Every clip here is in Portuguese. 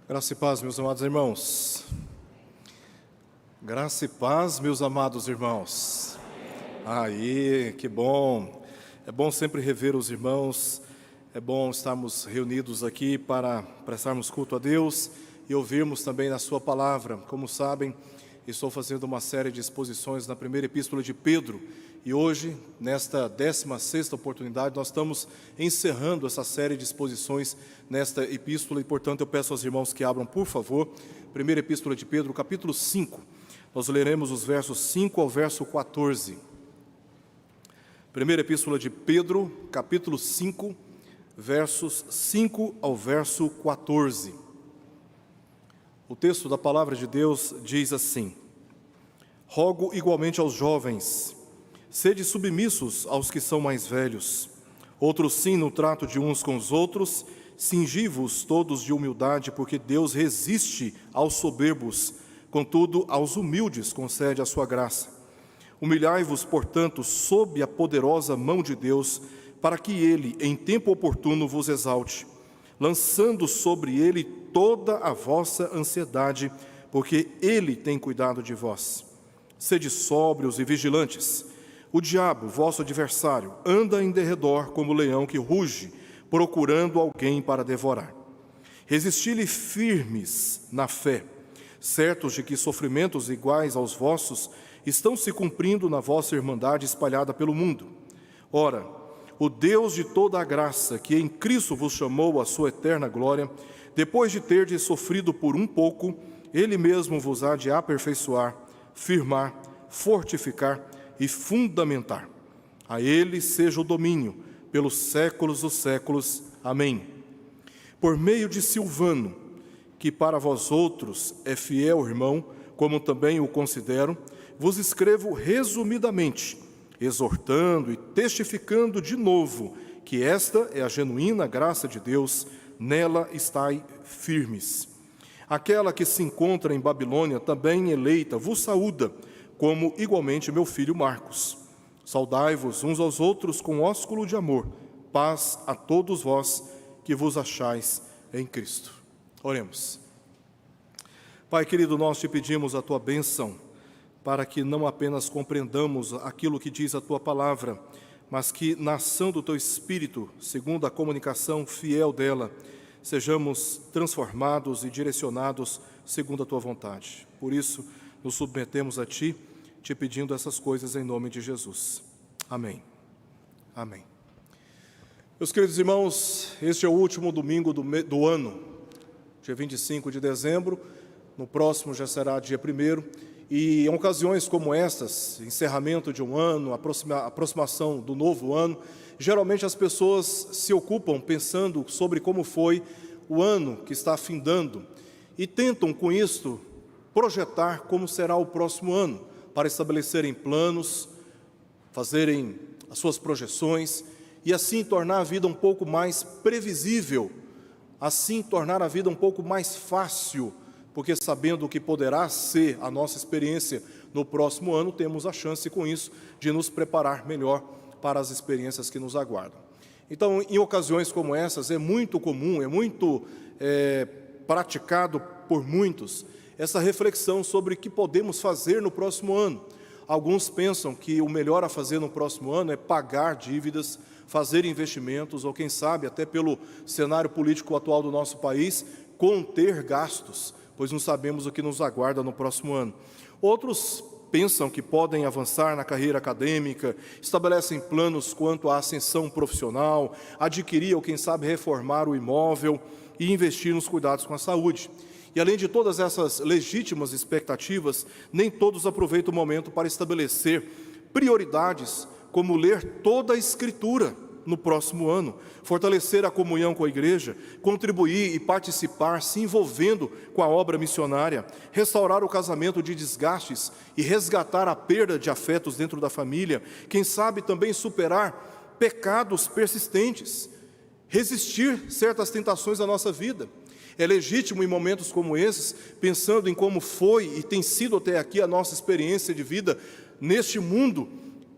Graça e paz, meus amados irmãos. Graça e paz, meus amados irmãos. Aí, que bom. É bom sempre rever os irmãos. É bom estarmos reunidos aqui para prestarmos culto a Deus e ouvirmos também a sua palavra. Como sabem, estou fazendo uma série de exposições na primeira epístola de Pedro. E hoje, nesta 16ª oportunidade, nós estamos encerrando essa série de exposições nesta epístola. E, portanto, eu peço aos irmãos que abram, por favor, primeira epístola de Pedro, capítulo 5. Nós leremos os versos 5 ao verso 14. Primeira epístola de Pedro, capítulo 5, versos 5 ao verso 14. O texto da palavra de Deus diz assim: Rogo igualmente aos jovens, sede submissos aos que são mais velhos. Outros sim, no trato de uns com os outros, cingi-vos todos de humildade, porque Deus resiste aos soberbos, contudo aos humildes concede a sua graça. Humilhai-vos, portanto, sob a poderosa mão de Deus, para que Ele, em tempo oportuno, vos exalte, lançando sobre Ele toda a vossa ansiedade, porque Ele tem cuidado de vós. Sede sóbrios e vigilantes. O diabo, vosso adversário, anda em derredor como leão que ruge, procurando alguém para devorar. Resisti-lhe firmes na fé, certos de que sofrimentos iguais aos vossos estão se cumprindo na vossa irmandade espalhada pelo mundo. Ora, o Deus de toda a graça, que em Cristo vos chamou à sua eterna glória, depois de terdes sofrido por um pouco, Ele mesmo vos há de aperfeiçoar, firmar, fortificar e fundamentar. A Ele seja o domínio pelos séculos dos séculos. Amém. Por meio de Silvano, que para vós outros é fiel irmão, como também o considero, vos escrevo resumidamente, exortando e testificando de novo que esta é a genuína graça de Deus, nela estai firmes. Aquela que se encontra em Babilônia, também eleita, vos saúda, como igualmente meu filho Marcos. Saudai-vos uns aos outros com ósculo de amor. Paz a todos vós que vos achais em Cristo. Oremos. Pai querido, nós te pedimos a tua bênção, para que não apenas compreendamos aquilo que diz a tua palavra, mas que na ação do teu Espírito, segundo a comunicação fiel dela, sejamos transformados e direcionados segundo a tua vontade. Por isso, nos submetemos a Ti, te pedindo essas coisas em nome de Jesus. Amém. Amém. Meus queridos irmãos, este é o último domingo do ano, dia 25 de dezembro, no próximo já será dia 1º, e em ocasiões como estas, encerramento de um ano, aproximação do novo ano, geralmente as pessoas se ocupam pensando sobre como foi o ano que está findando, e tentam com isto projetar como será o próximo ano, para estabelecerem planos, fazerem as suas projeções e assim tornar a vida um pouco mais previsível, assim tornar a vida um pouco mais fácil, porque sabendo o que poderá ser a nossa experiência no próximo ano, temos a chance com isso de nos preparar melhor para as experiências que nos aguardam. Então, em ocasiões como essas, é muito comum, é muito praticado por muitos, essa reflexão sobre o que podemos fazer no próximo ano. Alguns pensam que o melhor a fazer no próximo ano é pagar dívidas, fazer investimentos, ou quem sabe, até pelo cenário político atual do nosso país, conter gastos, pois não sabemos o que nos aguarda no próximo ano. Outros pensam que podem avançar na carreira acadêmica, estabelecem planos quanto à ascensão profissional, adquirir ou quem sabe reformar o imóvel e investir nos cuidados com a saúde. E além de todas essas legítimas expectativas, nem todos aproveitam o momento para estabelecer prioridades, como ler toda a Escritura no próximo ano, fortalecer a comunhão com a igreja, contribuir e participar, se envolvendo com a obra missionária, restaurar o casamento de desgastes e resgatar a perda de afetos dentro da família, quem sabe também superar pecados persistentes, resistir certas tentações da nossa vida. É legítimo em momentos como esses, pensando em como foi e tem sido até aqui a nossa experiência de vida neste mundo,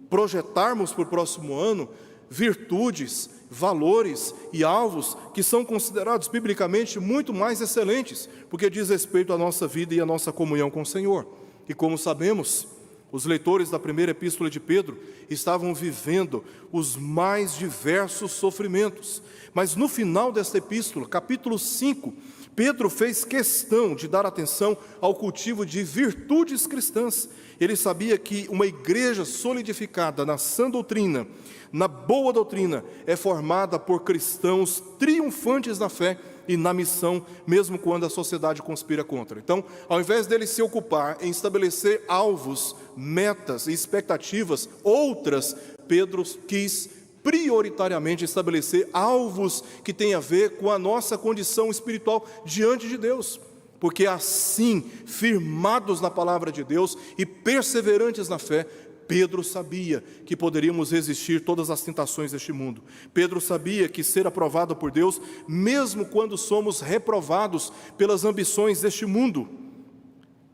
projetarmos para o próximo ano, virtudes, valores e alvos que são considerados biblicamente muito mais excelentes, porque diz respeito à nossa vida e à nossa comunhão com o Senhor. E como sabemos, os leitores da primeira epístola de Pedro estavam vivendo os mais diversos sofrimentos. Mas no final desta epístola, capítulo 5, Pedro fez questão de dar atenção ao cultivo de virtudes cristãs. Ele sabia que uma igreja solidificada na sã doutrina, na boa doutrina, é formada por cristãos triunfantes na fé e na missão, mesmo quando a sociedade conspira contra. Então, ao invés dele se ocupar em estabelecer alvos, metas e expectativas outras, Pedro quis prioritariamente estabelecer alvos que têm a ver com a nossa condição espiritual diante de Deus. Porque assim, firmados na palavra de Deus e perseverantes na fé, Pedro sabia que poderíamos resistir todas as tentações deste mundo. Pedro sabia que ser aprovado por Deus, mesmo quando somos reprovados pelas ambições deste mundo,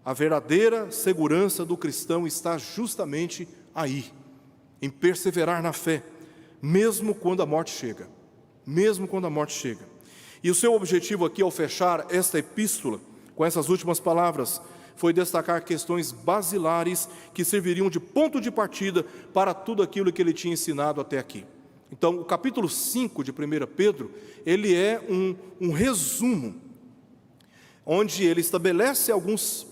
a verdadeira segurança do cristão está justamente aí, em perseverar na fé, mesmo quando a morte chega. Mesmo quando a morte chega. E o seu objetivo aqui, ao fechar esta epístola, com essas últimas palavras, foi destacar questões basilares que serviriam de ponto de partida para tudo aquilo que ele tinha ensinado até aqui. Então, o capítulo 5 de 1 Pedro, ele é um resumo, onde ele estabelece alguns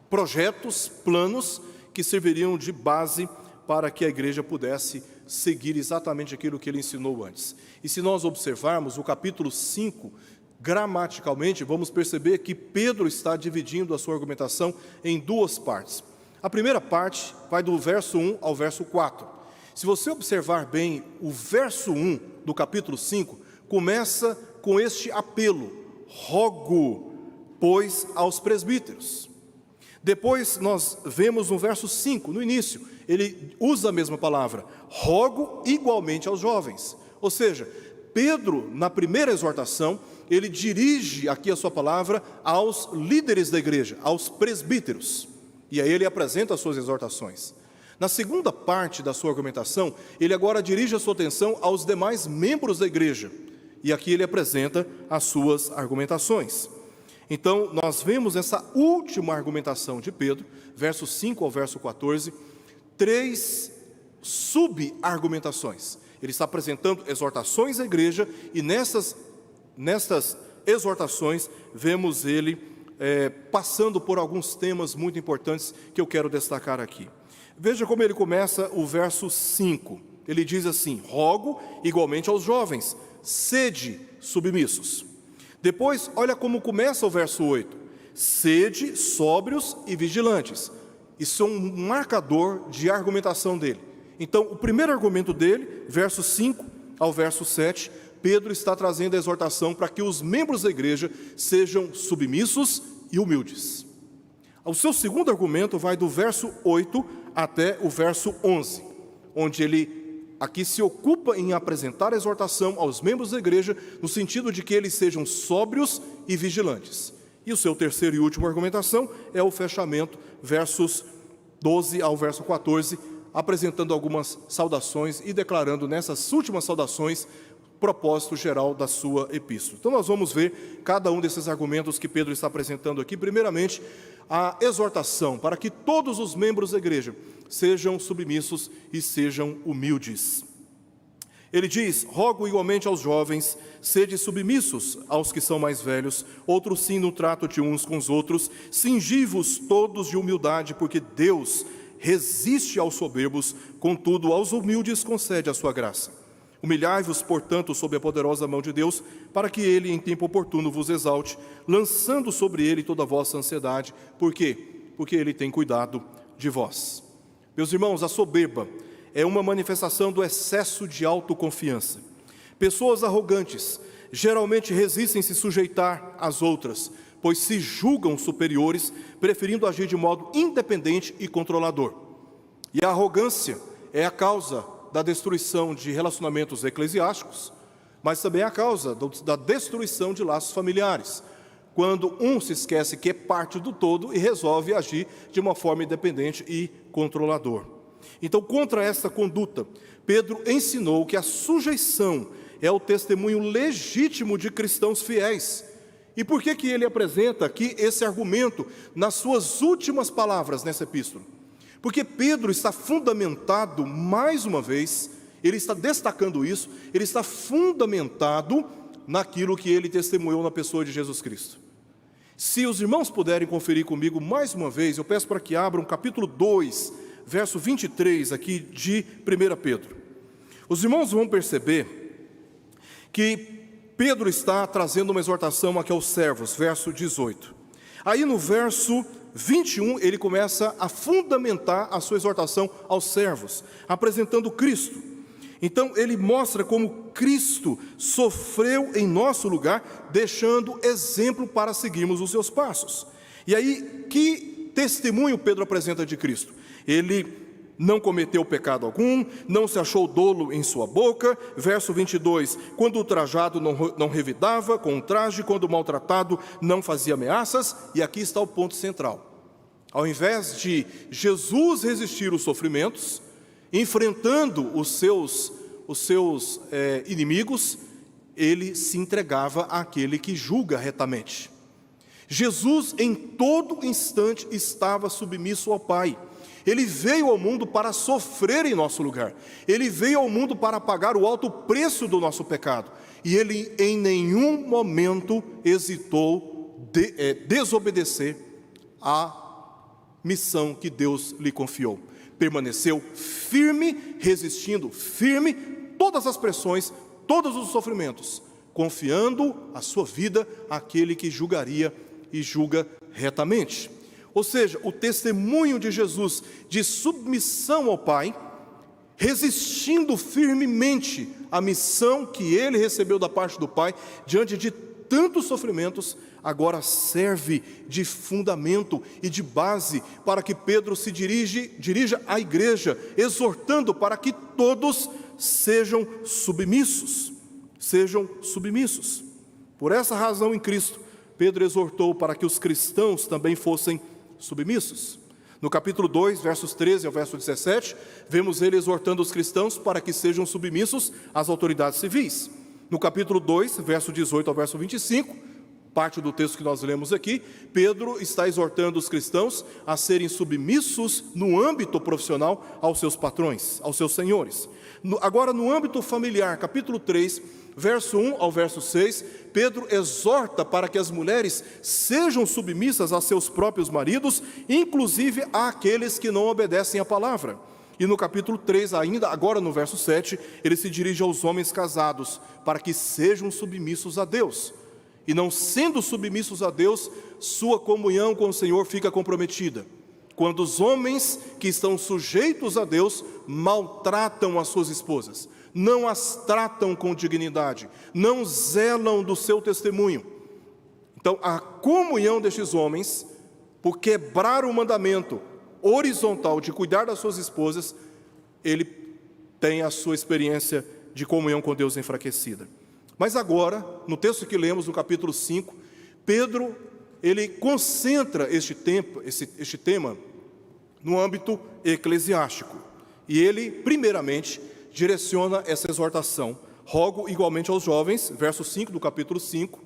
projetos, planos, que serviriam de base para que a igreja pudesse seguir exatamente aquilo que ele ensinou antes. E se nós observarmos o capítulo 5, gramaticalmente, vamos perceber que Pedro está dividindo a sua argumentação em duas partes. A primeira parte vai do verso 1 ao verso 4. Se você observar bem, o verso 1 do capítulo 5 começa com este apelo: rogo, pois, aos presbíteros. Depois nós vemos no verso 5, no início, ele usa a mesma palavra: rogo igualmente aos jovens. Ou seja, Pedro, na primeira exortação, ele dirige aqui a sua palavra aos líderes da igreja, aos presbíteros. E aí ele apresenta as suas exortações. Na segunda parte da sua argumentação, ele agora dirige a sua atenção aos demais membros da igreja. E aqui ele apresenta as suas argumentações. Então, nós vemos nessa última argumentação de Pedro, verso 5 ao verso 14, 3 sub-argumentações. Ele está apresentando exortações à igreja e nestas exortações, vemos ele passando por alguns temas muito importantes que eu quero destacar aqui. Veja como ele começa o verso 5. Ele diz assim: rogo igualmente aos jovens, sede submissos. Depois, olha como começa o verso 8: sede sóbrios e vigilantes. Isso é um marcador de argumentação dele. Então, o primeiro argumento dele, verso 5 ao verso 7, Pedro está trazendo a exortação para que os membros da igreja sejam submissos e humildes. O seu segundo argumento vai do verso 8 até o verso 11, onde ele aqui se ocupa em apresentar a exortação aos membros da igreja, no sentido de que eles sejam sóbrios e vigilantes. E o seu terceiro e último argumentação é o fechamento, versos 12 ao verso 14, apresentando algumas saudações e declarando nessas últimas saudações propósito geral da sua epístola. Então nós vamos ver cada um desses argumentos que Pedro está apresentando aqui. Primeiramente, a exortação para que todos os membros da igreja sejam submissos e sejam humildes. Ele diz: rogo igualmente aos jovens, sede submissos aos que são mais velhos, outros sim no trato de uns com os outros, cingi-vos todos de humildade, porque Deus resiste aos soberbos, contudo aos humildes concede a sua graça. Humilhai-vos, portanto, sob a poderosa mão de Deus, para que ele, em tempo oportuno, vos exalte, lançando sobre ele toda a vossa ansiedade. Por quê? Porque ele tem cuidado de vós. Meus irmãos, a soberba é uma manifestação do excesso de autoconfiança. Pessoas arrogantes geralmente resistem se sujeitar às outras, pois se julgam superiores, preferindo agir de modo independente e controlador. E a arrogância é a causa da destruição de relacionamentos eclesiásticos, mas também é a causa da destruição de laços familiares, quando um se esquece que é parte do todo e resolve agir de uma forma independente e controlador. Então, contra esta conduta, Pedro ensinou que a sujeição é o testemunho legítimo de cristãos fiéis. E por que ele apresenta aqui esse argumento nas suas últimas palavras nessa epístola? Porque Pedro está fundamentado, mais uma vez, ele está destacando isso, ele está fundamentado naquilo que ele testemunhou na pessoa de Jesus Cristo. Se os irmãos puderem conferir comigo mais uma vez, eu peço para que abram capítulo 2, verso 23 aqui de 1 Pedro. Os irmãos vão perceber que Pedro está trazendo uma exortação aqui aos servos, verso 18. Aí no verso 21, ele começa a fundamentar a sua exortação aos servos, apresentando Cristo. Então ele mostra como Cristo sofreu em nosso lugar, deixando exemplo para seguirmos os seus passos. E aí, que testemunho Pedro apresenta de Cristo? Ele não cometeu pecado algum, não se achou dolo em sua boca. Verso 22, quando ultrajado não revidava com o traje, quando maltratado não fazia ameaças. E aqui está o ponto central. Ao invés de Jesus resistir os sofrimentos, enfrentando os seus inimigos, ele se entregava àquele que julga retamente. Jesus em todo instante estava submisso ao Pai. Ele veio ao mundo para sofrer em nosso lugar. Ele veio ao mundo para pagar o alto preço do nosso pecado. E ele em nenhum momento hesitou desobedecer à missão que Deus lhe confiou. Permaneceu firme, resistindo firme todas as pressões, todos os sofrimentos, confiando a sua vida àquele que julgaria e julga retamente. Ou seja, o testemunho de Jesus de submissão ao Pai, resistindo firmemente à missão que ele recebeu da parte do Pai, diante de tantos sofrimentos, agora serve de fundamento e de base para que Pedro se dirija à igreja, exortando para que todos sejam submissos. Sejam submissos. Por essa razão, em Cristo, Pedro exortou para que os cristãos também fossem submissos. No capítulo 2, versos 13 ao verso 17, vemos ele exortando os cristãos para que sejam submissos às autoridades civis. No capítulo 2, verso 18 ao verso 25, parte do texto que nós lemos aqui, Pedro está exortando os cristãos a serem submissos no âmbito profissional aos seus patrões, aos seus senhores. Agora, no âmbito familiar, capítulo 3, verso 1 ao verso 6, Pedro exorta para que as mulheres sejam submissas a seus próprios maridos, inclusive àqueles que não obedecem à palavra. E no capítulo 3, ainda agora no verso 7, ele se dirige aos homens casados, para que sejam submissos a Deus. E não sendo submissos a Deus, sua comunhão com o Senhor fica comprometida. Quando os homens que estão sujeitos a Deus maltratam as suas esposas, não as tratam com dignidade, não zelam do seu testemunho. Então, a comunhão destes homens, por quebrar o mandamento horizontal de cuidar das suas esposas, ele tem a sua experiência de comunhão com Deus enfraquecida. Mas agora, no texto que lemos, no capítulo 5, Pedro, ele concentra este tema no âmbito eclesiástico. E ele, primeiramente, direciona essa exortação. Rogo igualmente aos jovens, verso 5 do capítulo 5,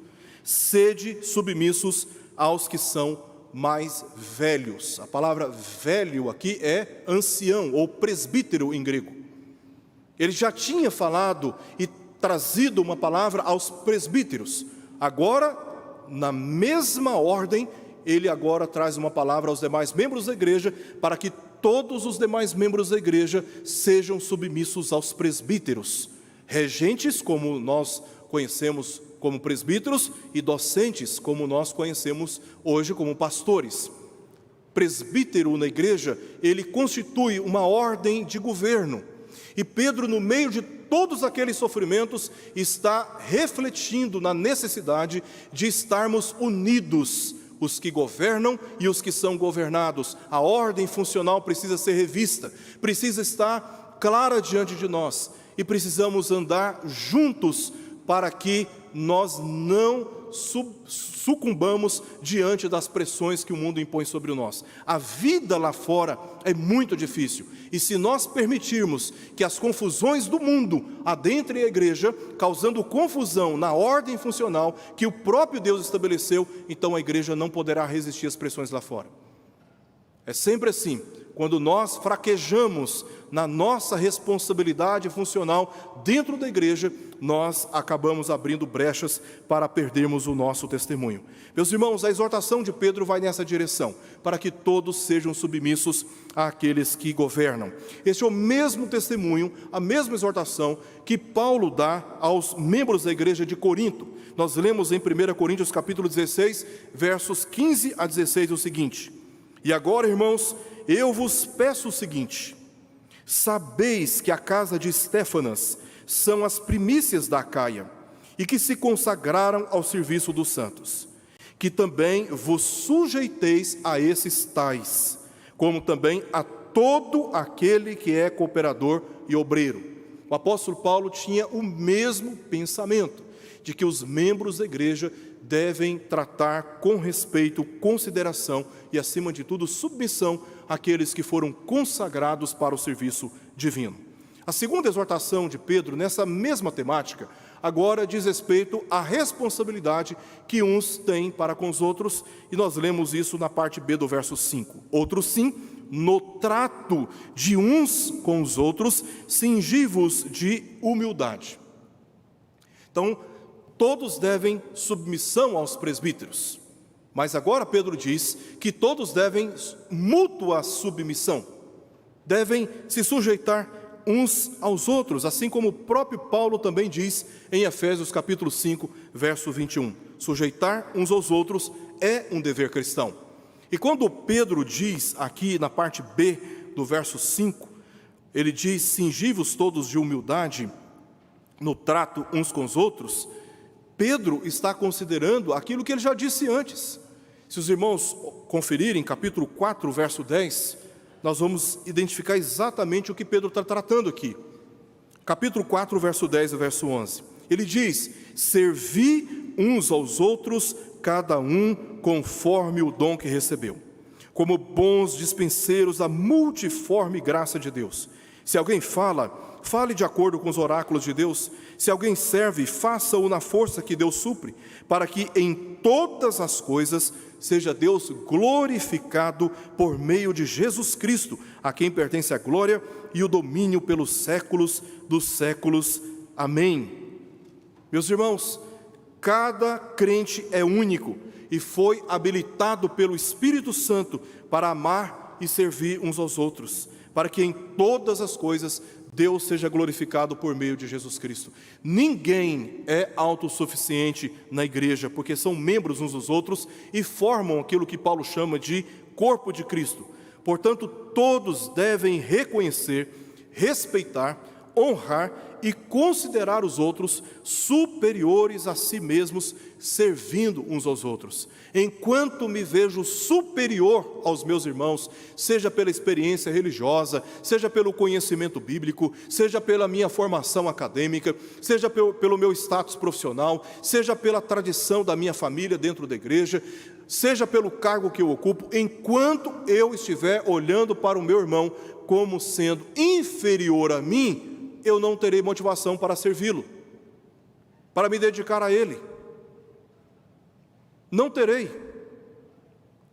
sede submissos aos que são mais velhos. A palavra velho aqui é ancião ou presbítero em grego. Ele já tinha falado e trazido uma palavra aos presbíteros. Agora, na mesma ordem, ele agora traz uma palavra aos demais membros da igreja, para que todos os demais membros da igreja sejam submissos aos presbíteros, regentes, como nós conhecemos como presbíteros, e docentes, como nós conhecemos hoje como pastores. Presbítero na igreja, ele constitui uma ordem de governo. E Pedro, no meio de todos aqueles sofrimentos, está refletindo na necessidade de estarmos unidos, os que governam e os que são governados. A ordem funcional precisa ser revista, precisa estar clara diante de nós, e precisamos andar juntos para que nós não sucumbamos diante das pressões que o mundo impõe sobre nós. A vida lá fora é muito difícil, e se nós permitirmos que as confusões do mundo adentrem a igreja, causando confusão na ordem funcional que o próprio Deus estabeleceu, então a igreja não poderá resistir às pressões lá fora. É sempre assim. Quando nós fraquejamos na nossa responsabilidade funcional dentro da igreja, nós acabamos abrindo brechas para perdermos o nosso testemunho. Meus irmãos, a exortação de Pedro vai nessa direção, para que todos sejam submissos àqueles que governam. Este é o mesmo testemunho, a mesma exortação que Paulo dá aos membros da igreja de Corinto. Nós lemos em 1 Coríntios capítulo 16, versos 15 a 16 o seguinte: E agora, irmãos, eu vos peço o seguinte: sabeis que a casa de Estéfanas são as primícias da Acaia, e que se consagraram ao serviço dos santos, que também vos sujeiteis a esses tais, como também a todo aquele que é cooperador e obreiro. O apóstolo Paulo tinha o mesmo pensamento, de que os membros da igreja devem tratar com respeito, consideração e, acima de tudo, submissão àqueles que foram consagrados para o serviço divino. A segunda exortação de Pedro, nessa mesma temática, agora diz respeito à responsabilidade que uns têm para com os outros, e nós lemos isso na parte B do verso 5. Outros sim, no trato de uns com os outros, cingivos de humildade. Então, todos devem submissão aos presbíteros, mas agora Pedro diz que todos devem mútua submissão, devem se sujeitar uns aos outros, assim como o próprio Paulo também diz em Efésios capítulo 5, verso 21. Sujeitar uns aos outros é um dever cristão. E quando Pedro diz aqui na parte B do verso 5, ele diz: cingivos todos de humildade no trato uns com os outros, Pedro está considerando aquilo que ele já disse antes. Se os irmãos conferirem capítulo 4, verso 10, nós vamos identificar exatamente o que Pedro está tratando aqui. Capítulo 4, verso 10 e verso 11. Ele diz: servi uns aos outros, cada um conforme o dom que recebeu, como bons dispenseiros da multiforme graça de Deus. Se alguém fala, fale de acordo com os oráculos de Deus. Se alguém serve, faça-o na força que Deus supre, para que em todas as coisas seja Deus glorificado por meio de Jesus Cristo, a quem pertence a glória e o domínio pelos séculos dos séculos. Amém. Meus irmãos, cada crente é único e foi habilitado pelo Espírito Santo para amar e servir uns aos outros, para que em todas as coisas Deus seja glorificado por meio de Jesus Cristo. Ninguém é autossuficiente na igreja, porque são membros uns dos outros e formam aquilo que Paulo chama de corpo de Cristo. Portanto, todos devem reconhecer, respeitar, honrar e considerar os outros superiores a si mesmos, servindo uns aos outros. Enquanto me vejo superior aos meus irmãos, seja pela experiência religiosa, seja pelo conhecimento bíblico, seja pela minha formação acadêmica, seja pelo meu status profissional, seja pela tradição da minha família dentro da igreja, seja pelo cargo que eu ocupo, enquanto eu estiver olhando para o meu irmão como sendo inferior a mim, eu não terei motivação para servi-lo, para me dedicar a ele. Não terei.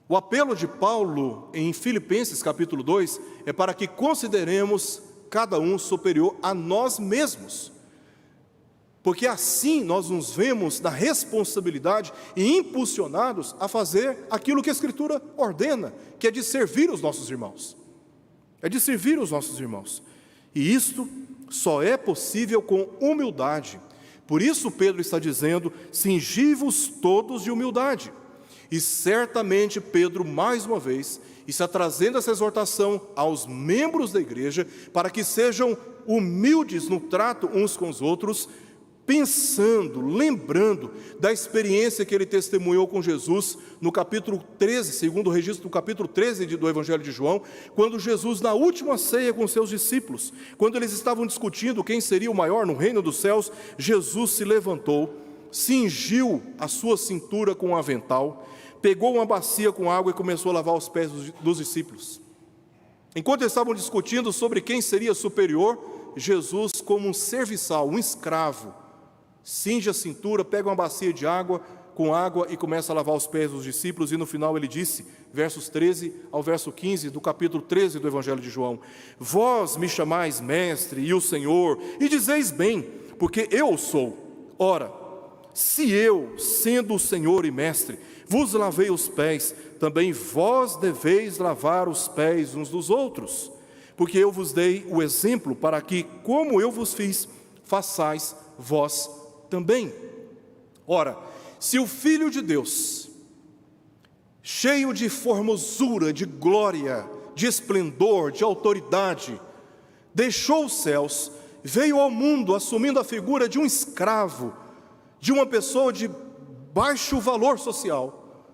O apelo de Paulo em Filipenses capítulo 2 é para que consideremos cada um superior a nós mesmos, porque assim nós nos vemos na responsabilidade e impulsionados a fazer aquilo que a Escritura ordena, que é de servir os nossos irmãos. É de servir os nossos irmãos. E isto só é possível com humildade. Por isso Pedro está dizendo: cingi-vos todos de humildade. E certamente Pedro, mais uma vez, está trazendo essa exortação aos membros da igreja para que sejam humildes no trato uns com os outros, pensando, lembrando da experiência que ele testemunhou com Jesus no capítulo 13, segundo o registro do capítulo 13 do Evangelho de João, quando Jesus, na última ceia com seus discípulos, quando eles estavam discutindo quem seria o maior no reino dos céus, Jesus se levantou, cingiu a sua cintura com um avental, pegou uma bacia com água e começou a lavar os pés dos discípulos. Enquanto eles estavam discutindo sobre quem seria superior, Jesus, como um serviçal, um escravo, cinge a cintura, pega uma bacia de água com água e começa a lavar os pés dos discípulos. E no final ele disse, versos 13 ao verso 15 do capítulo 13 do Evangelho de João: vós me chamais mestre e o Senhor, e dizeis bem, porque eu sou. Ora, se eu, sendo o Senhor e mestre, vos lavei os pés, também vós deveis lavar os pés uns dos outros, porque eu vos dei o exemplo para que, como eu vos fiz, façais vós também. Ora, se o Filho de Deus, cheio de formosura, de glória, de esplendor, de autoridade, deixou os céus, veio ao mundo assumindo a figura de um escravo, de uma pessoa de baixo valor social,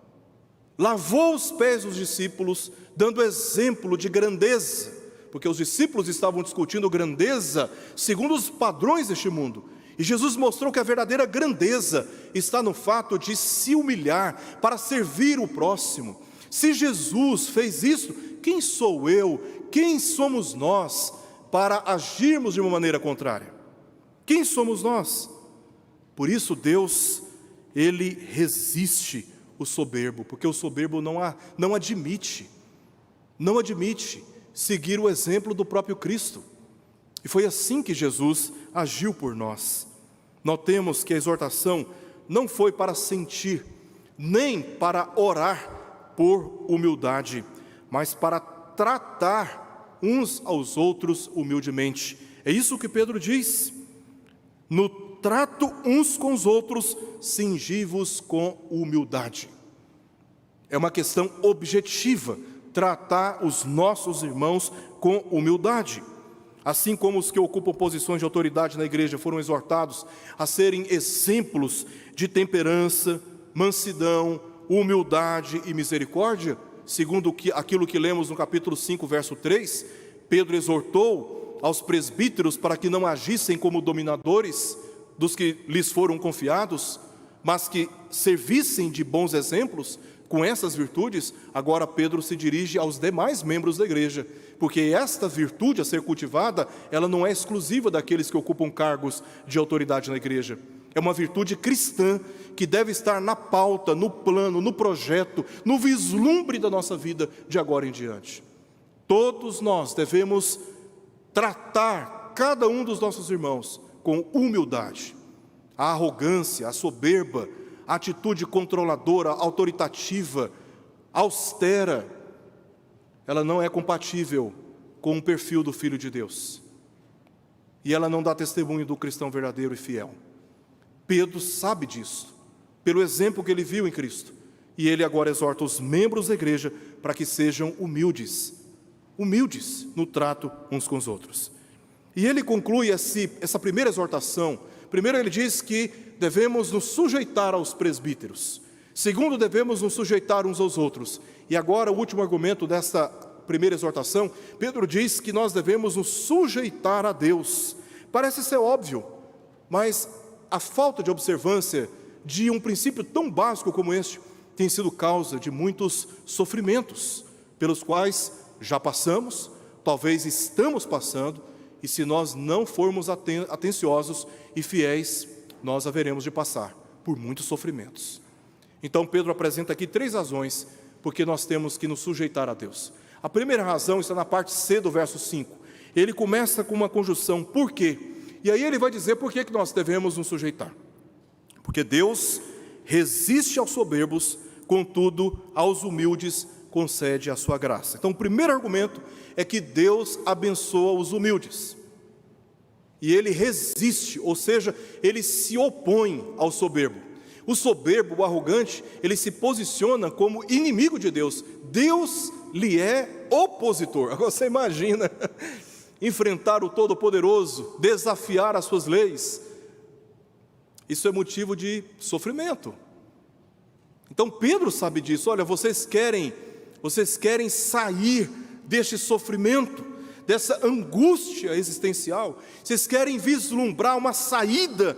lavou os pés dos discípulos, dando exemplo de grandeza, porque os discípulos estavam discutindo grandeza segundo os padrões deste mundo. E Jesus mostrou que a verdadeira grandeza está no fato de se humilhar para servir o próximo. Se Jesus fez isso, quem sou eu, quem somos nós para agirmos de uma maneira contrária? Quem somos nós? Por isso Deus, Ele resiste o soberbo, porque o soberbo não admite seguir o exemplo do próprio Cristo. E foi assim que Jesus agiu por nós. Notemos que a exortação não foi para sentir, nem para orar por humildade, mas para tratar uns aos outros humildemente. É isso que Pedro diz: no trato uns com os outros, cingi-vos com humildade. É uma questão objetiva, tratar os nossos irmãos com humildade. Assim como os que ocupam posições de autoridade na igreja foram exortados a serem exemplos de temperança, mansidão, humildade e misericórdia, segundo aquilo que lemos no capítulo 5, verso 3, Pedro exortou aos presbíteros para que não agissem como dominadores dos que lhes foram confiados, mas que servissem de bons exemplos com essas virtudes. Agora Pedro se dirige aos demais membros da igreja, porque esta virtude a ser cultivada, ela não é exclusiva daqueles que ocupam cargos de autoridade na igreja. É uma virtude cristã que deve estar na pauta, no plano, no projeto, no vislumbre da nossa vida de agora em diante. Todos nós devemos tratar cada um dos nossos irmãos com humildade. A arrogância, a soberba, a atitude controladora, autoritativa, austera, ela não é compatível com o perfil do Filho de Deus. E ela não dá testemunho do cristão verdadeiro e fiel. Pedro sabe disso, pelo exemplo que ele viu em Cristo. E ele agora exorta os membros da igreja para que sejam humildes no trato uns com os outros. E ele conclui essa primeira exortação. Primeiro ele diz que devemos nos sujeitar aos presbíteros. Segundo, devemos nos sujeitar uns aos outros. E agora o último argumento desta primeira exortação, Pedro diz que nós devemos nos sujeitar a Deus. Parece ser óbvio, mas a falta de observância de um princípio tão básico como este tem sido causa de muitos sofrimentos, pelos quais já passamos, talvez estamos passando, e se nós não formos atenciosos e fiéis, nós haveremos de passar por muitos sofrimentos. Então Pedro apresenta aqui 3 razões porque nós temos que nos sujeitar a Deus. A primeira razão está na parte C do verso 5. Ele começa com uma conjunção por quê? E aí ele vai dizer por que nós devemos nos sujeitar. Porque Deus resiste aos soberbos, contudo aos humildes concede a sua graça. Então o primeiro argumento é que Deus abençoa os humildes. E ele resiste, ou seja, ele se opõe ao soberbo. O soberbo, o arrogante, ele se posiciona como inimigo de Deus. Deus lhe é opositor. Agora você imagina enfrentar o Todo-Poderoso, desafiar as suas leis. Isso é motivo de sofrimento. Então Pedro sabe disso. Olha, vocês querem sair deste sofrimento, dessa angústia existencial, vocês querem vislumbrar uma saída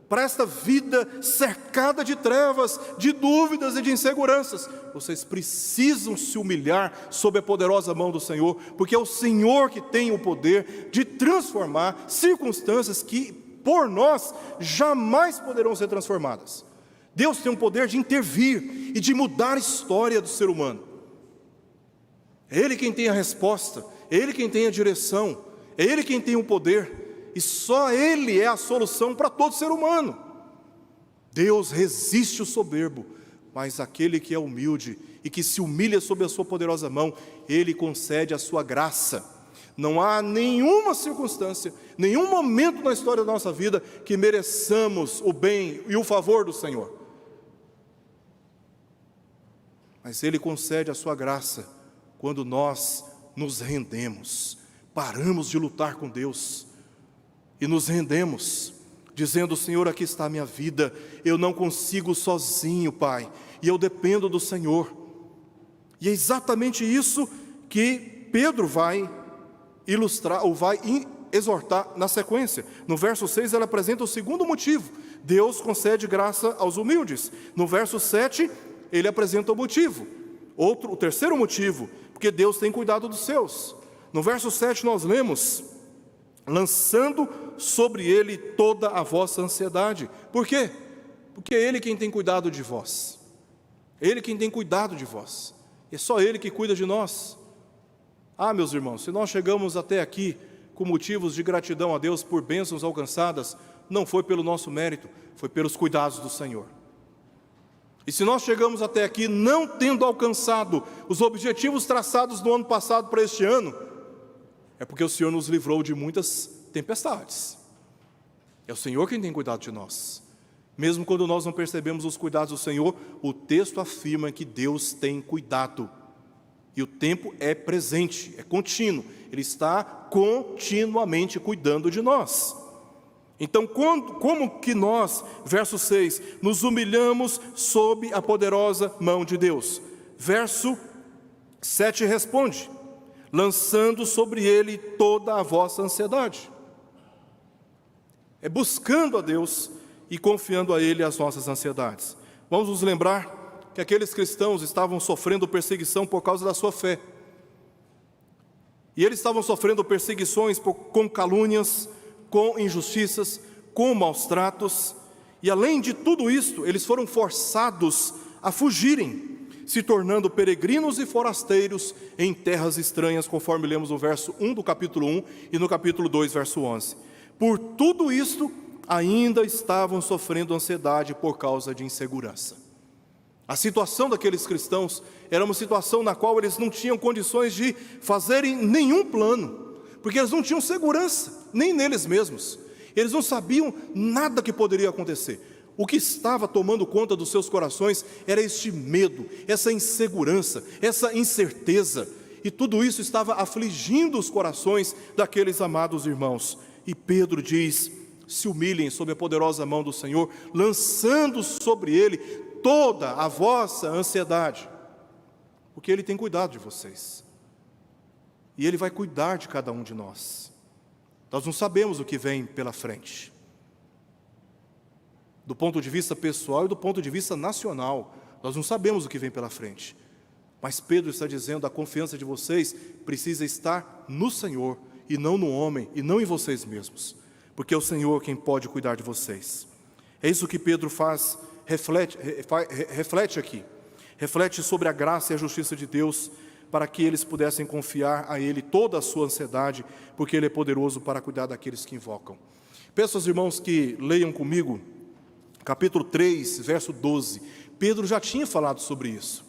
para esta vida cercada de trevas, de dúvidas e de inseguranças, vocês precisam se humilhar sob a poderosa mão do Senhor, porque é o Senhor que tem o poder de transformar circunstâncias que por nós jamais poderão ser transformadas. Deus tem o poder de intervir e de mudar a história do ser humano. É Ele quem tem a resposta, é Ele quem tem a direção, é Ele quem tem o poder. E só Ele é a solução para todo ser humano. Deus resiste o soberbo, mas aquele que é humilde e que se humilha sob a sua poderosa mão, Ele concede a sua graça. Não há nenhuma circunstância, nenhum momento na história da nossa vida que mereçamos o bem e o favor do Senhor. Mas Ele concede a sua graça quando nós nos rendemos, paramos de lutar com Deus e nos rendemos, dizendo: Senhor, aqui está a minha vida, eu não consigo sozinho, Pai, e eu dependo do Senhor. E é exatamente isso que Pedro vai ilustrar, ou vai exortar na sequência. No verso 6 ele apresenta o segundo motivo: Deus concede graça aos humildes. No verso 7 ele apresenta o motivo, o terceiro motivo, porque Deus tem cuidado dos seus. No verso 7 nós lemos: lançando sobre ele toda a vossa ansiedade. Por quê? Porque é Ele quem tem cuidado de vós. Ele quem tem cuidado de vós. É só Ele que cuida de nós. Ah, meus irmãos, se nós chegamos até aqui com motivos de gratidão a Deus por bênçãos alcançadas, não foi pelo nosso mérito, foi pelos cuidados do Senhor. E se nós chegamos até aqui não tendo alcançado os objetivos traçados no ano passado para este ano, é porque o Senhor nos livrou de muitas tempestades. É o Senhor quem tem cuidado de nós. Mesmo quando nós não percebemos os cuidados do Senhor, o texto afirma que Deus tem cuidado. E o tempo é presente, é contínuo. Ele está continuamente cuidando de nós. Então, como que nós, verso 6, nos humilhamos sob a poderosa mão de Deus? Verso 7 responde: lançando sobre ele toda a vossa ansiedade. É buscando a Deus e confiando a Ele as nossas ansiedades. Vamos nos lembrar que aqueles cristãos estavam sofrendo perseguição por causa da sua fé. E eles estavam sofrendo perseguições com calúnias, com injustiças, com maus tratos. E além de tudo isto, eles foram forçados a fugirem, se tornando peregrinos e forasteiros em terras estranhas, conforme lemos no verso 1 do capítulo 1 e no capítulo 2, verso 11. Por tudo isto, ainda estavam sofrendo ansiedade por causa de insegurança. A situação daqueles cristãos era uma situação na qual eles não tinham condições de fazerem nenhum plano, porque eles não tinham segurança, nem neles mesmos. Eles não sabiam nada que poderia acontecer. O que estava tomando conta dos seus corações era este medo, essa insegurança, essa incerteza. E tudo isso estava afligindo os corações daqueles amados irmãos. E Pedro diz: se humilhem sob a poderosa mão do Senhor, lançando sobre Ele toda a vossa ansiedade, porque Ele tem cuidado de vocês. E Ele vai cuidar de cada um de nós. Nós não sabemos o que vem pela frente, do ponto de vista pessoal e do ponto de vista nacional. Nós não sabemos o que vem pela frente. Mas Pedro está dizendo: a confiança de vocês precisa estar no Senhor, e não no homem, e não em vocês mesmos, porque é o Senhor quem pode cuidar de vocês. É isso que Pedro reflete aqui. Reflete sobre a graça e a justiça de Deus, para que eles pudessem confiar a Ele toda a sua ansiedade, porque Ele é poderoso para cuidar daqueles que invocam. Peço aos irmãos que leiam comigo capítulo 3, verso 12. Pedro já tinha falado sobre isso.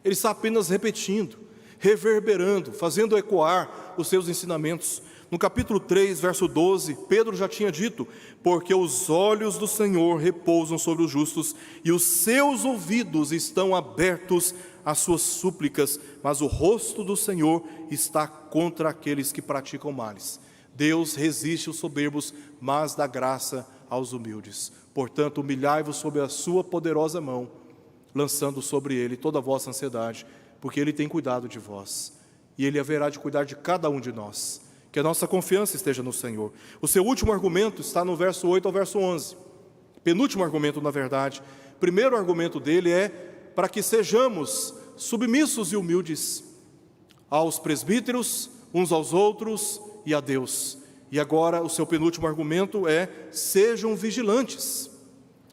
Ele está apenas repetindo, reverberando, fazendo ecoar os seus ensinamentos. No capítulo 3, verso 12, Pedro já tinha dito: porque os olhos do Senhor repousam sobre os justos, e os seus ouvidos estão abertos às suas súplicas, mas o rosto do Senhor está contra aqueles que praticam males. Deus resiste os soberbos, mas dá graça aos humildes. Portanto, humilhai-vos sob a sua poderosa mão, lançando sobre Ele toda a vossa ansiedade, porque Ele tem cuidado de vós, e Ele haverá de cuidar de cada um de nós. Que a nossa confiança esteja no Senhor. O seu último argumento está no verso 8 ao verso 11. penúltimo argumento, na verdade. O primeiro argumento dele é para que sejamos submissos e humildes aos presbíteros, uns aos outros e a Deus. E agora o seu penúltimo argumento é: sejam vigilantes.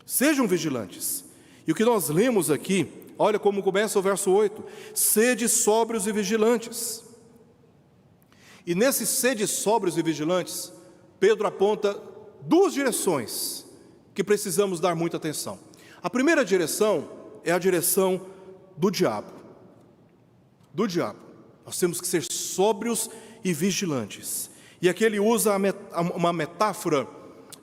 Sejam vigilantes. E o que nós lemos aqui, olha como começa o verso 8: sede sóbrios e vigilantes. E nesses sede sóbrios e vigilantes, Pedro aponta duas direções que precisamos dar muita atenção. A primeira direção é a direção do diabo. Do diabo. Nós temos que ser sóbrios e vigilantes. E aqui ele usa uma metáfora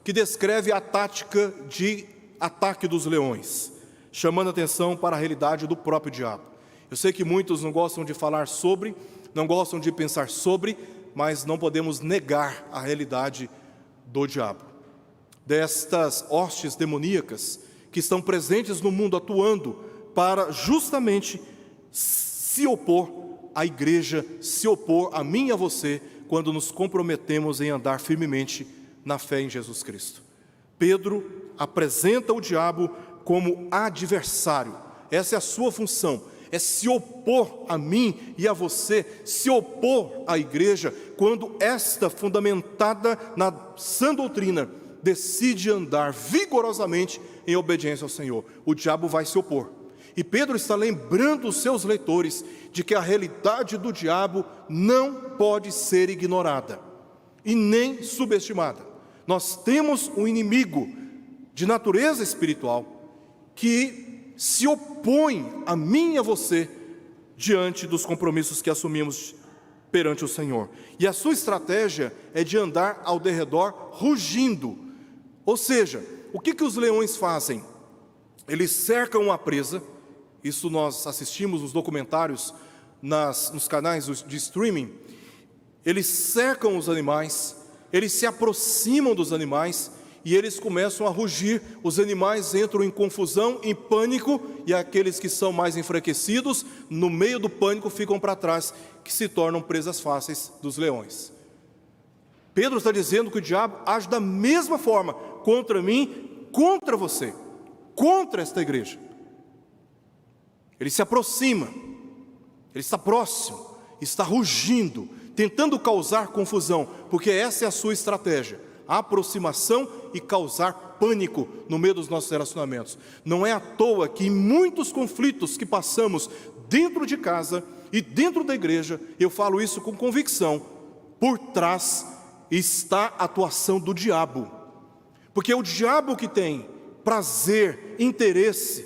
que descreve a tática de ataque dos leões, chamando a atenção para a realidade do próprio diabo. Eu sei que muitos não gostam de falar sobre, não gostam de pensar sobre, mas não podemos negar a realidade do diabo, destas hostes demoníacas que estão presentes no mundo, atuando para justamente se opor à igreja, se opor a mim e a você, quando nos comprometemos em andar firmemente na fé em Jesus Cristo. Pedro apresenta o diabo como adversário. Essa é a sua função, é se opor a mim e a você, se opor à igreja, quando esta, fundamentada na sã doutrina, decide andar vigorosamente em obediência ao Senhor. O diabo vai se opor. E Pedro está lembrando os seus leitores de que a realidade do diabo não pode ser ignorada e nem subestimada. Nós temos um inimigo de natureza espiritual que se opõe a mim e a você diante dos compromissos que assumimos perante o Senhor. E a sua estratégia é de andar ao derredor rugindo. Ou seja, o que os leões fazem? Eles cercam a presa. Isso nós assistimos nos documentários, nos canais de streaming. Eles cercam os animais, eles se aproximam dos animais e eles começam a rugir. Os animais entram em confusão, em pânico, e aqueles que são mais enfraquecidos, no meio do pânico, ficam para trás, que se tornam presas fáceis dos leões. Pedro está dizendo que o diabo age da mesma forma contra mim, contra você, contra esta igreja. Ele se aproxima, ele está próximo, está rugindo, tentando causar confusão, porque essa é a sua estratégia: a aproximação e causar pânico no meio dos nossos relacionamentos. Não é à toa que em muitos conflitos que passamos dentro de casa e dentro da igreja, eu falo isso com convicção, por trás está a atuação do diabo. Porque é o diabo que tem prazer, interesse,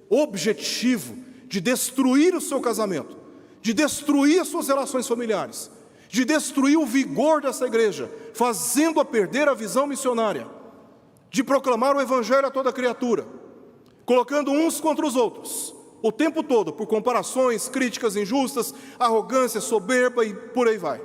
objetivo de destruir o seu casamento, de destruir as suas relações familiares, de destruir o vigor dessa igreja, fazendo-a perder a visão missionária, de proclamar o evangelho a toda criatura, colocando uns contra os outros, o tempo todo, por comparações, críticas injustas, arrogância, soberba e por aí vai.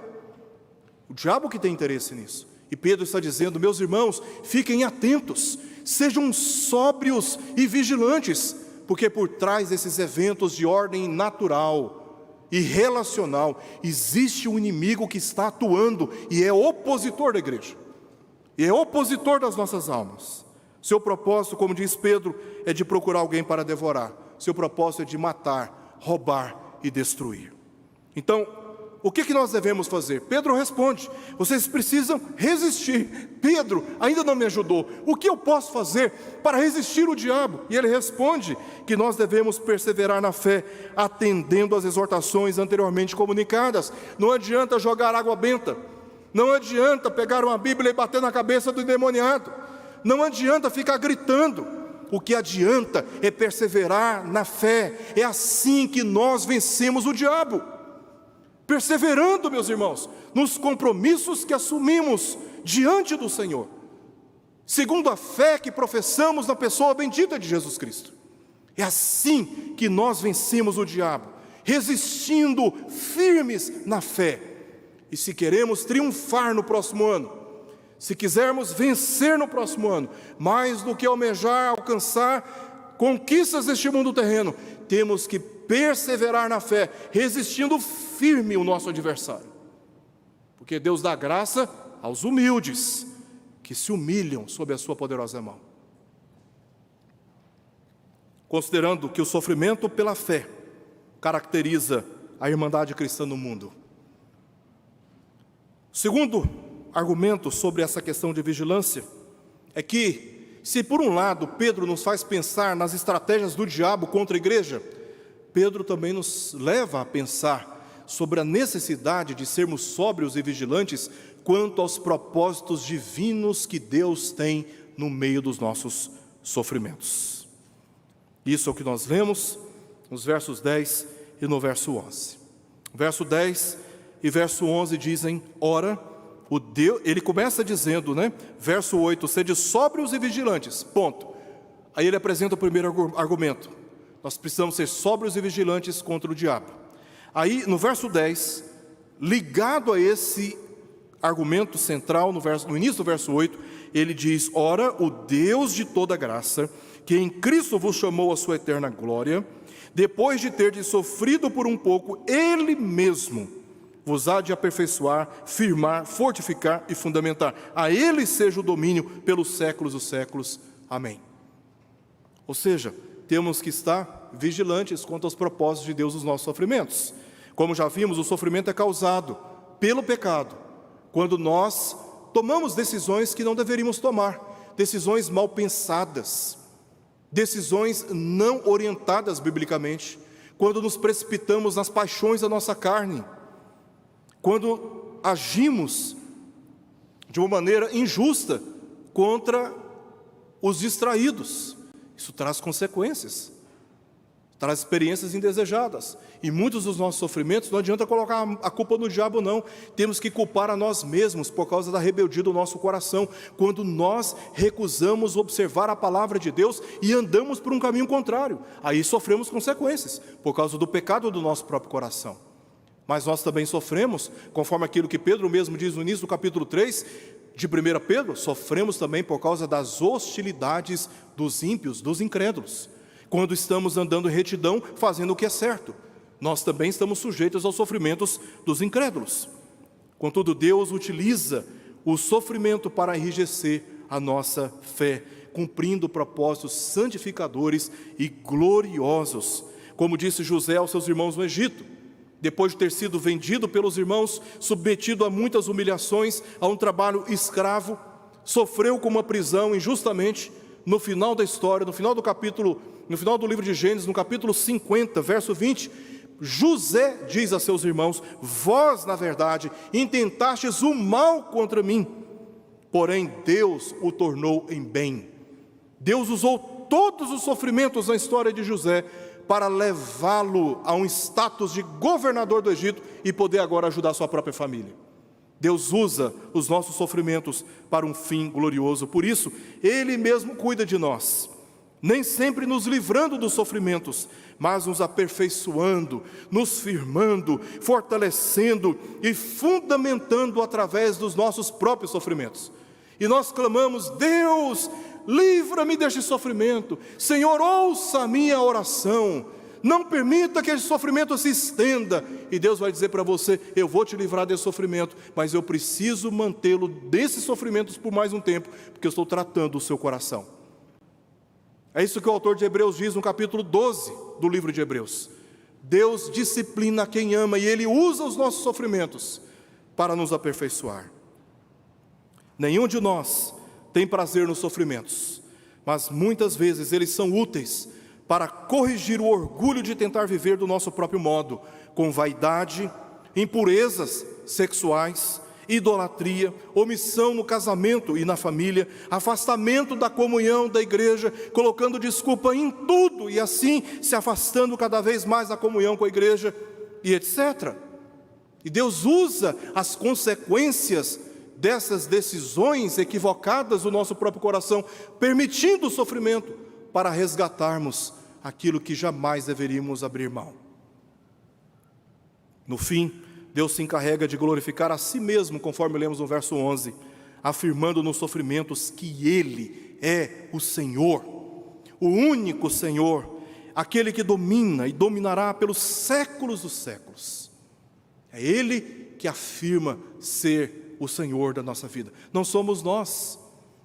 O diabo que tem interesse nisso. E Pedro está dizendo: meus irmãos, fiquem atentos, sejam sóbrios e vigilantes, porque por trás desses eventos de ordem natural e relacional, existe um inimigo que está atuando e é opositor da igreja, e é opositor das nossas almas. Seu propósito, como diz Pedro, é de procurar alguém para devorar. Seu propósito é de matar, roubar e destruir. Então, o que nós devemos fazer? Pedro responde: vocês precisam resistir. Pedro ainda não me ajudou. O que eu posso fazer para resistir o diabo? E ele responde que nós devemos perseverar na fé, atendendo às exortações anteriormente comunicadas. Não adianta jogar água benta. Não adianta pegar uma Bíblia e bater na cabeça do endemoniado. Não adianta ficar gritando. O que adianta é perseverar na fé. É assim que nós vencemos o diabo. Perseverando, meus irmãos, nos compromissos que assumimos diante do Senhor, segundo a fé que professamos na pessoa bendita de Jesus Cristo. É assim que nós vencemos o diabo, resistindo firmes na fé. E se queremos triunfar no próximo ano, se quisermos vencer no próximo ano, mais do que almejar alcançar conquistas deste mundo terreno, temos que perseverar na fé, resistindo firme o nosso adversário. Porque Deus dá graça aos humildes, que se humilham sob a sua poderosa mão. considerando que o sofrimento pela fé caracteriza a irmandade cristã no mundo. Segundo argumento sobre essa questão de vigilância é que, se por um lado Pedro nos faz pensar nas estratégias do diabo contra a igreja, Pedro também nos leva a pensar sobre a necessidade de sermos sóbrios e vigilantes quanto aos propósitos divinos que Deus tem no meio dos nossos sofrimentos. Isso é o que nós lemos nos versos 10 e no verso 11. Verso 10 e verso 11 dizem: ora, o Deus, ele começa dizendo, verso 8, sede sóbrios e vigilantes, ponto. Aí ele apresenta o primeiro argumento: nós precisamos ser sóbrios e vigilantes contra o diabo. Aí no verso 10, ligado a esse argumento central, no início do verso 8, ele diz: ora, o Deus de toda graça, que em Cristo vos chamou à sua eterna glória, depois de terdes sofrido por um pouco, Ele mesmo vos há de aperfeiçoar, firmar, fortificar e fundamentar. A Ele seja o domínio pelos séculos dos séculos. Amém. Ou seja, temos que estar vigilantes quanto aos propósitos de Deus nos nossos sofrimentos. Como já vimos, o sofrimento é causado pelo pecado, quando nós tomamos decisões que não deveríamos tomar, decisões mal pensadas, decisões não orientadas biblicamente, quando nos precipitamos nas paixões da nossa carne, quando agimos de uma maneira injusta contra os distraídos. Isso traz consequências, traz experiências indesejadas. E muitos dos nossos sofrimentos, não adianta colocar a culpa no diabo, não. Temos que culpar a nós mesmos por causa da rebeldia do nosso coração, quando nós recusamos observar a palavra de Deus e andamos por um caminho contrário. Aí sofremos consequências, por causa do pecado do nosso próprio coração. Mas nós também sofremos, conforme aquilo que Pedro mesmo diz no início do capítulo 3 de 1 Pedro, sofremos também por causa das hostilidades dos ímpios, dos incrédulos. Quando estamos andando em retidão, fazendo o que é certo, nós também estamos sujeitos aos sofrimentos dos incrédulos. Contudo, Deus utiliza o sofrimento para enrijecer a nossa fé, cumprindo propósitos santificadores e gloriosos. Como disse José aos seus irmãos no Egito, depois de ter sido vendido pelos irmãos, submetido a muitas humilhações, a um trabalho escravo, sofreu com uma prisão injustamente. No final da história, no final do livro de Gênesis, no capítulo 50, verso 20, José diz a seus irmãos: vós, na verdade, intentastes o mal contra mim, porém Deus o tornou em bem. Deus usou todos os sofrimentos na história de José para levá-lo a um status de governador do Egito e poder agora ajudar a sua própria família. Deus usa os nossos sofrimentos para um fim glorioso. Por isso, Ele mesmo cuida de nós, nem sempre nos livrando dos sofrimentos, mas nos aperfeiçoando, nos firmando, fortalecendo e fundamentando através dos nossos próprios sofrimentos. E nós clamamos: Deus, livra-me deste sofrimento. Senhor, ouça a minha oração. Não permita que esse sofrimento se estenda. E Deus vai dizer para você: eu vou te livrar desse sofrimento, mas eu preciso mantê-lo desses sofrimentos por mais um tempo, porque eu estou tratando o seu coração. É isso que o autor de Hebreus diz no capítulo 12 do livro de Hebreus. Deus disciplina quem ama, e Ele usa os nossos sofrimentos para nos aperfeiçoar. Nenhum de nós tem prazer nos sofrimentos, mas muitas vezes eles são úteis para corrigir o orgulho de tentar viver do nosso próprio modo, com vaidade, impurezas sexuais, idolatria, omissão no casamento e na família, afastamento da comunhão da igreja, colocando desculpa em tudo e assim se afastando cada vez mais da comunhão com a igreja e etc. E Deus usa as consequências dessas decisões equivocadas do nosso próprio coração, permitindo o sofrimento, para resgatarmos aquilo que jamais deveríamos abrir mão. No fim, Deus se encarrega de glorificar a si mesmo, conforme lemos no verso 11, afirmando nos sofrimentos que Ele é o Senhor, o único Senhor, aquele que domina e dominará pelos séculos dos séculos. É Ele que afirma ser o Senhor da nossa vida. Não somos nós.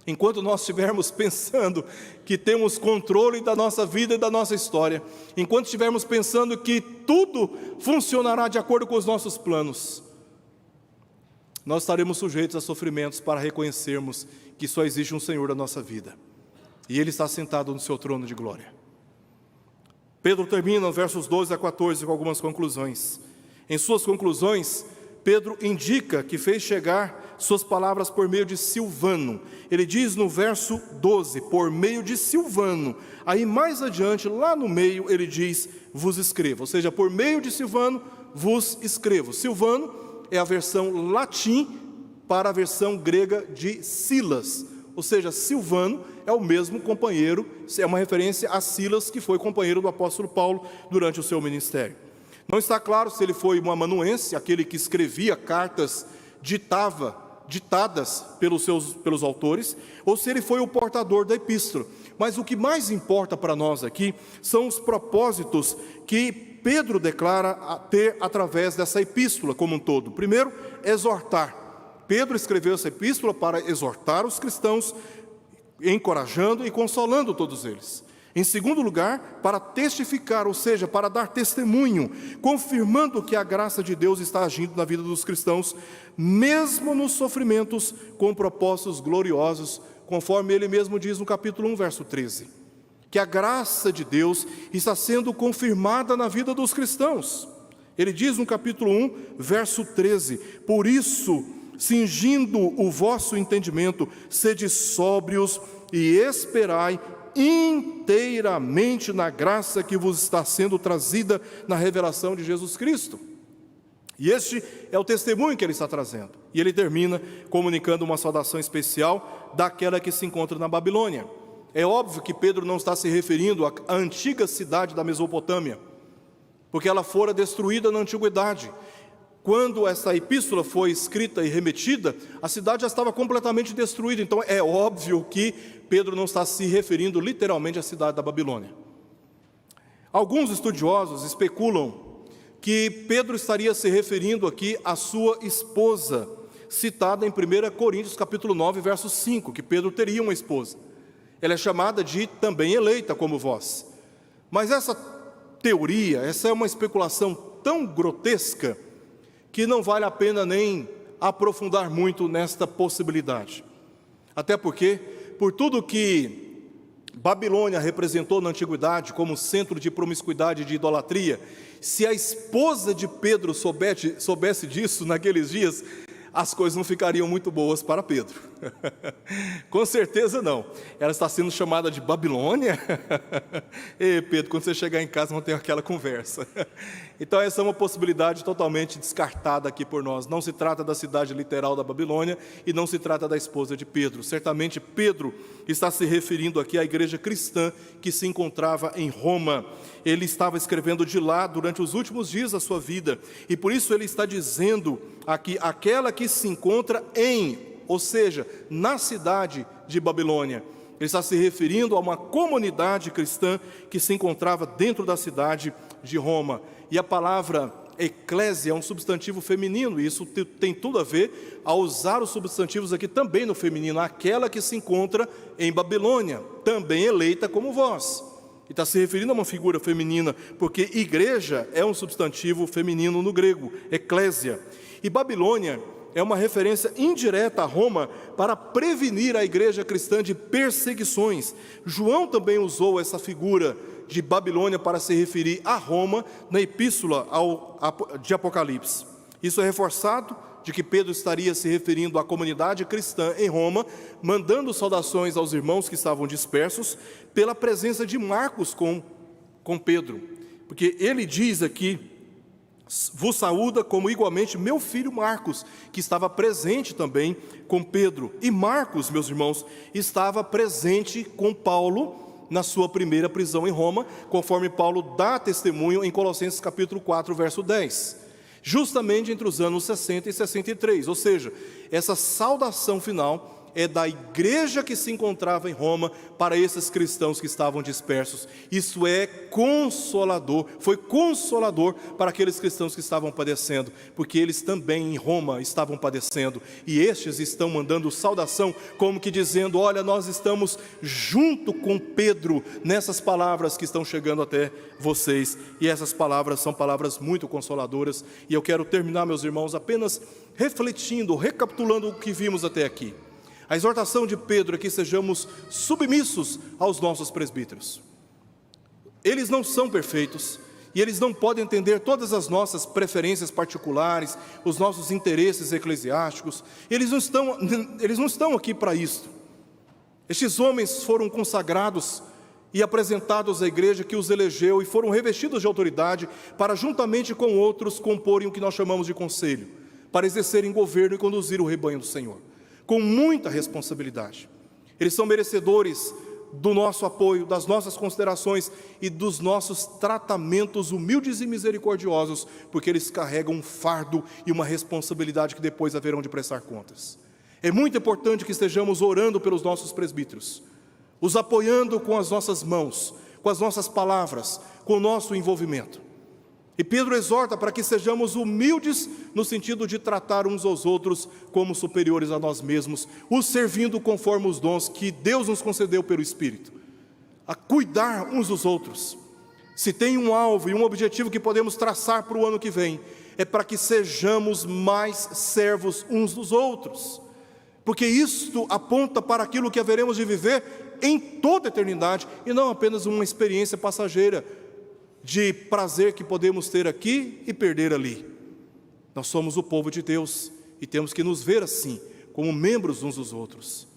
enquanto nós estivermos pensando que temos controle da nossa vida e da nossa história, enquanto estivermos pensando que tudo funcionará de acordo com os nossos planos, nós estaremos sujeitos a sofrimentos para reconhecermos que só existe um Senhor da nossa vida, e Ele está sentado no seu trono de glória. Pedro termina, versos 12 a 14, com algumas conclusões. Em suas conclusões, Pedro indica que fez chegar suas palavras por meio de Silvano. Ele diz no verso 12, por meio de Silvano. Aí mais adiante, lá no meio, ele diz, vos escrevo. Ou seja, por meio de Silvano, vos escrevo. Silvano é a versão latim para a versão grega de Silas. Ou seja, Silvano é o mesmo companheiro, é uma referência a Silas, que foi companheiro do apóstolo Paulo durante o seu ministério. Não está claro se ele foi um amanuense, aquele que escrevia cartas ditadas pelos autores, ou se ele foi o portador da epístola. Mas o que mais importa para nós aqui são os propósitos que Pedro declara ter através dessa epístola como um todo. Primeiro, exortar. Pedro escreveu essa epístola para exortar os cristãos, encorajando e consolando todos eles. Em segundo lugar, para testificar, ou seja, para dar testemunho, confirmando que a graça de Deus está agindo na vida dos cristãos, mesmo nos sofrimentos, com propósitos gloriosos, conforme ele mesmo diz no capítulo 1, verso 13. Que a graça de Deus está sendo confirmada na vida dos cristãos. Ele diz no capítulo 1, verso 13, por isso, cingindo o vosso entendimento, sede sóbrios e esperai inteiramente na graça que vos está sendo trazida na revelação de Jesus Cristo. E este é o testemunho que ele está trazendo. E ele termina comunicando uma saudação especial daquela que se encontra na Babilônia. É óbvio que Pedro não está se referindo à antiga cidade da Mesopotâmia, porque ela fora destruída na antiguidade. Quando essa epístola foi escrita e remetida, a cidade já estava completamente destruída. Então é óbvio que Pedro não está se referindo literalmente à cidade da Babilônia. Alguns estudiosos especulam que Pedro estaria se referindo aqui à sua esposa, citada em 1 Coríntios capítulo 9, verso 5, que Pedro teria uma esposa. Ela é chamada de também eleita como vós. Mas essa teoria, essa é uma especulação tão grotesca, que não vale a pena nem aprofundar muito nesta possibilidade. Até porque, por tudo que Babilônia representou na antiguidade como centro de promiscuidade e de idolatria, se a esposa de Pedro soubesse disso naqueles dias, as coisas não ficariam muito boas para Pedro. Com certeza não. Ela está sendo chamada de Babilônia. E Pedro, quando você chegar em casa, vamos ter aquela conversa. Então essa é uma possibilidade totalmente descartada aqui por nós. Não se trata da cidade literal da Babilônia e não se trata da esposa de Pedro. Certamente Pedro está se referindo aqui à igreja cristã que se encontrava em Roma. Ele estava escrevendo de lá durante os últimos dias da sua vida, e por isso ele está dizendo aqui, aquela que se encontra ou seja, na cidade de Babilônia. Ele está se referindo a uma comunidade cristã que se encontrava dentro da cidade de Roma. E a palavra eclésia é um substantivo feminino, e isso tem tudo a ver a usar os substantivos aqui também no feminino, aquela que se encontra em Babilônia, também eleita como vós. E está se referindo a uma figura feminina, porque igreja é um substantivo feminino no grego, eclésia. E Babilônia é uma referência indireta a Roma para prevenir a igreja cristã de perseguições. João também usou essa figura de Babilônia para se referir a Roma na epístola de Apocalipse. Isso é reforçado de que Pedro estaria se referindo à comunidade cristã em Roma, mandando saudações aos irmãos que estavam dispersos, pela presença de Marcos com Pedro, porque ele diz aqui, vos saúda como igualmente meu filho Marcos, que estava presente também com Pedro. E Marcos, meus irmãos, estava presente com Paulo na sua primeira prisão em Roma, conforme Paulo dá testemunho em Colossenses capítulo 4, verso 10. Justamente entre os anos 60 e 63, ou seja, essa saudação final é da igreja que se encontrava em Roma para esses cristãos que estavam dispersos. Isso é consolador, foi consolador para aqueles cristãos que estavam padecendo, porque eles também em Roma estavam padecendo, e estes estão mandando saudação, como que dizendo: olha, nós estamos junto com Pedro nessas palavras que estão chegando até vocês. E essas palavras são palavras muito consoladoras, e eu quero terminar, meus irmãos, apenas refletindo, recapitulando o que vimos até aqui. A exortação de Pedro é que sejamos submissos aos nossos presbíteros. Eles não são perfeitos, e eles não podem entender todas as nossas preferências particulares, os nossos interesses eclesiásticos. Eles não estão aqui para isso. Estes homens foram consagrados e apresentados à igreja que os elegeu, e foram revestidos de autoridade para, juntamente com outros, comporem o que nós chamamos de conselho, para exercerem governo e conduzir o rebanho do Senhor, com muita responsabilidade. Eles são merecedores do nosso apoio, das nossas considerações e dos nossos tratamentos humildes e misericordiosos, porque eles carregam um fardo e uma responsabilidade que depois haverão de prestar contas. É muito importante que estejamos orando pelos nossos presbíteros, os apoiando com as nossas mãos, com as nossas palavras, com o nosso envolvimento. E Pedro exorta para que sejamos humildes no sentido de tratar uns aos outros como superiores a nós mesmos, os servindo conforme os dons que Deus nos concedeu pelo Espírito, a cuidar uns dos outros. Se tem um alvo e um objetivo que podemos traçar para o ano que vem, é para que sejamos mais servos uns dos outros, porque isto aponta para aquilo que haveremos de viver em toda a eternidade, e não apenas uma experiência passageira de prazer que podemos ter aqui e perder ali. Nós somos o povo de Deus e temos que nos ver assim, como membros uns dos outros,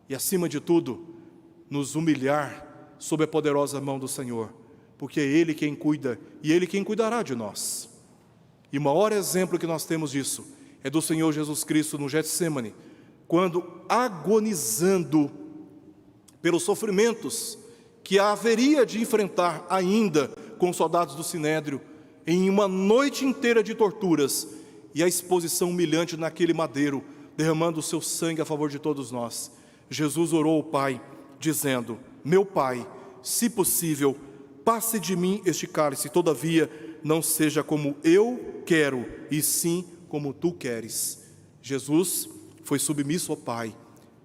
e acima de tudo, nos humilhar sob a poderosa mão do Senhor, porque é Ele quem cuida e Ele quem cuidará de nós. E o maior exemplo que nós temos disso é do Senhor Jesus Cristo no Getsêmani, quando, agonizando pelos sofrimentos que haveria de enfrentar ainda com os soldados do Sinédrio, em uma noite inteira de torturas e a exposição humilhante naquele madeiro, derramando o seu sangue a favor de todos nós, Jesus orou ao Pai, dizendo: meu Pai, se possível, passe de mim este cálice, todavia não seja como eu quero, e sim como tu queres. Jesus foi submisso ao Pai,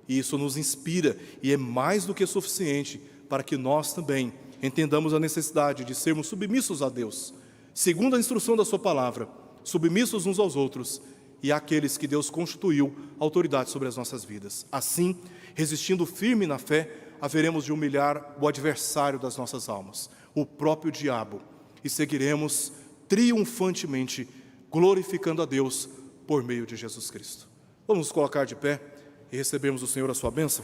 e isso nos inspira, e é mais do que suficiente para que nós também entendamos a necessidade de sermos submissos a Deus, segundo a instrução da sua palavra, submissos uns aos outros e àqueles que Deus constituiu autoridade sobre as nossas vidas. Assim, resistindo firme na fé, haveremos de humilhar o adversário das nossas almas, o próprio diabo, e seguiremos triunfantemente glorificando a Deus por meio de Jesus Cristo. Vamos nos colocar de pé e recebermos do Senhor a sua bênção.